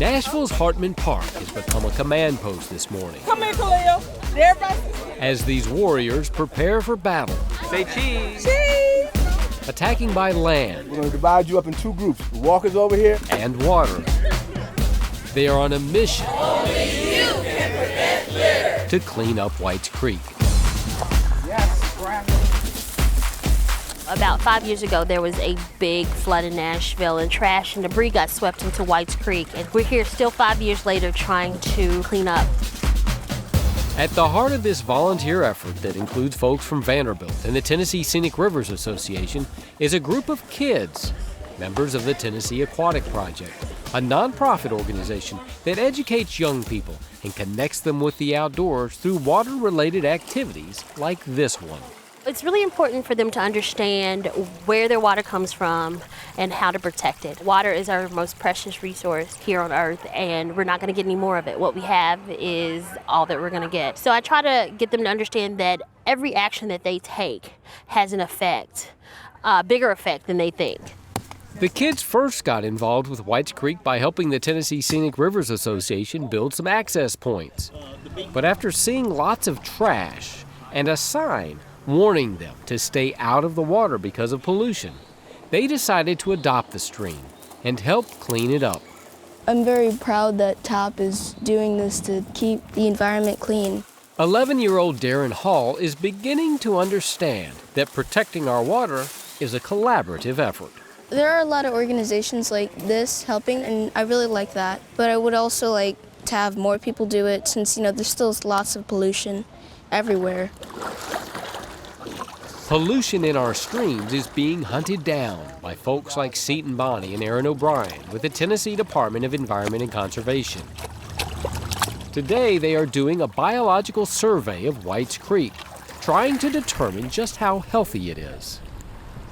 Nashville's Hartman Park has become a command post this morning. Come here, Khalil. Everybody. As these warriors prepare for battle. Say cheese. Cheese. Attacking by land. We're going to divide you up in two groups. The walkers over here. And water. They are on a mission. Only you can prevent litter. To clean up Whites Creek. Yes, Brandon. About 5 years ago, there was a big flood in Nashville, and trash and debris got swept into Whites Creek. And we're here still 5 years later trying to clean up. At the heart of this volunteer effort that includes folks from Vanderbilt and the Tennessee Scenic Rivers Association is a group of kids, members of the Tennessee Aquatic Project, a nonprofit organization that educates young people and connects them with the outdoors through water-related activities like this one. It's really important for them to understand where their water comes from and how to protect it. Water is our most precious resource here on Earth, and we're not going to get any more of it. What we have is all that we're going to get. So I try to get them to understand that every action that they take has an effect, a bigger effect than they think. The kids first got involved with Whites Creek by helping the Tennessee Scenic Rivers Association build some access points. But after seeing lots of trash and a sign warning them to stay out of the water because of pollution, they decided to adopt the stream and help clean it up. I'm very proud that TOP is doing this to keep the environment clean. 11-year-old Darren Hall is beginning to understand that protecting our water is a collaborative effort. There are a lot of organizations like this helping, and I really like that. But I would also like to have more people do it since, there's still lots of pollution everywhere. Pollution in our streams is being hunted down by folks like Seton Bonney and Aaron O'Brien with the Tennessee Department of Environment and Conservation. Today, they are doing a biological survey of Whites Creek, trying to determine just how healthy it is.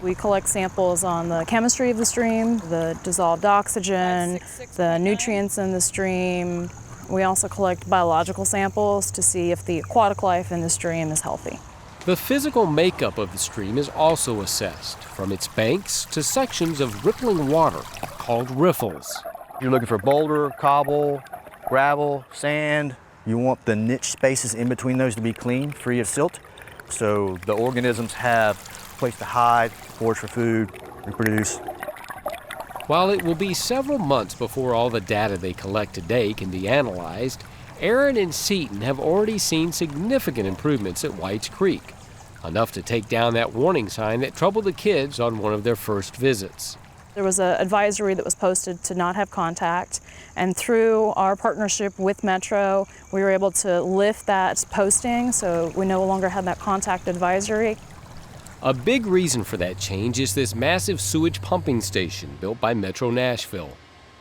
We collect samples on the chemistry of the stream, the dissolved oxygen, the nutrients in the stream. We also collect biological samples to see if the aquatic life in the stream is healthy. The physical makeup of the stream is also assessed, from its banks to sections of rippling water called riffles. You're looking for boulder, cobble, gravel, sand. You want the niche spaces in between those to be clean, free of silt, so the organisms have a place to hide, forage for food, reproduce. While it will be several months before all the data they collect today can be analyzed, Aaron and Seton have already seen significant improvements at Whites Creek, enough to take down that warning sign that troubled the kids on one of their first visits. There was an advisory that was posted to not have contact, and through our partnership with Metro, we were able to lift that posting, so we no longer had that contact advisory. A big reason for that change is this massive sewage pumping station built by Metro Nashville,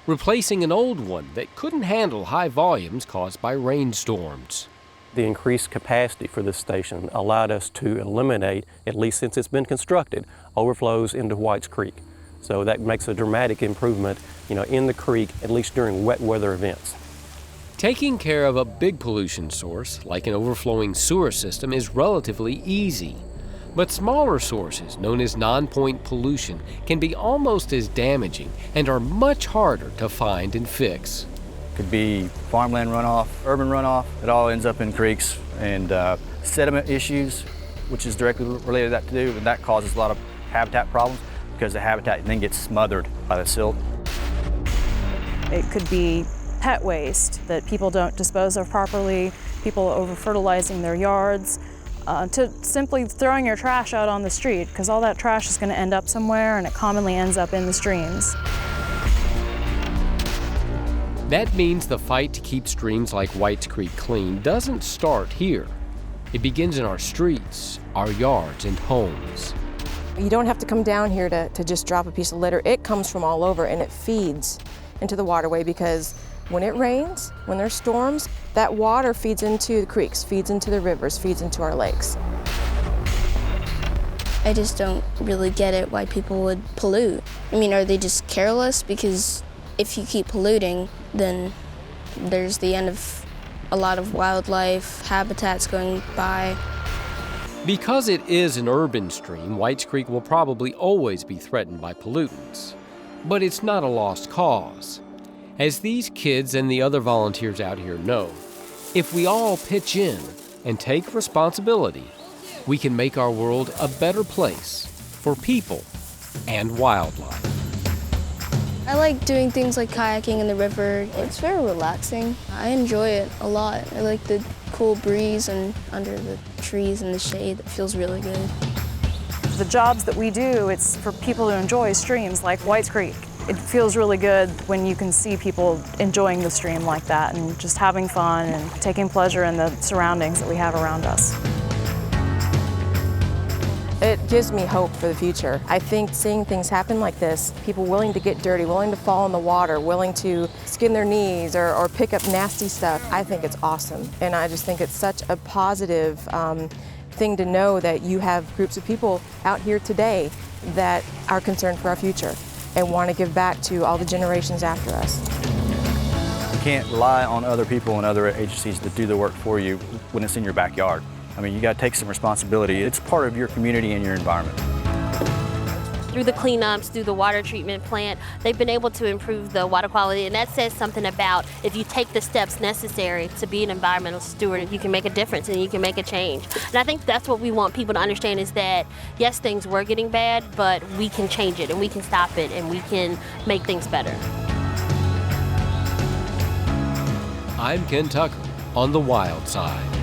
replacing an old one that couldn't handle high volumes caused by rainstorms. The increased capacity for this station allowed us to eliminate, at least since it's been constructed, overflows into Whites Creek. So that makes a dramatic improvement, in the creek, at least during wet weather events. Taking care of a big pollution source, like an overflowing sewer system, is relatively easy. But smaller sources, known as nonpoint pollution, can be almost as damaging and are much harder to find and fix. Could be farmland runoff, urban runoff. It all ends up in creeks, and sediment issues, which is directly related to that too, and that causes a lot of habitat problems because the habitat then gets smothered by the silt. It could be pet waste that people don't dispose of properly, people over-fertilizing their yards, to simply throwing your trash out on the street, because all that trash is going to end up somewhere, and it commonly ends up in the streams. That means the fight to keep streams like Whites Creek clean doesn't start here. It begins in our streets, our yards, and homes. You don't have to come down here to just drop a piece of litter. It comes from all over, and it feeds into the waterway, because when it rains, when there's storms, that water feeds into the creeks, feeds into the rivers, feeds into our lakes. I just don't really get it why people would pollute. Are they just careless? Because if you keep polluting, then there's the end of a lot of wildlife, habitats going by. Because it is an urban stream, Whites Creek will probably always be threatened by pollutants. But it's not a lost cause. As these kids and the other volunteers out here know, if we all pitch in and take responsibility, we can make our world a better place for people and wildlife. I like doing things like kayaking in the river. It's very relaxing. I enjoy it a lot. I like the cool breeze and under the trees and the shade. It feels really good. The jobs that we do, it's for people to enjoy streams like Whites Creek. It feels really good when you can see people enjoying the stream like that and just having fun and taking pleasure in the surroundings that we have around us. It gives me hope for the future. I think seeing things happen like this, people willing to get dirty, willing to fall in the water, willing to skin their knees or pick up nasty stuff, I think it's awesome. And I just think it's such a positive thing to know that you have groups of people out here today that are concerned for our future and want to give back to all the generations after us. You can't rely on other people and other agencies to do the work for you when it's in your backyard. I mean, you got to take some responsibility. It's part of your community and your environment. Through the cleanups, through the water treatment plant, they've been able to improve the water quality, and that says something about if you take the steps necessary to be an environmental steward, you can make a difference and you can make a change. And I think that's what we want people to understand is that, yes, things were getting bad, but we can change it and we can stop it and we can make things better. I'm Ken Tucker on The Wild Side.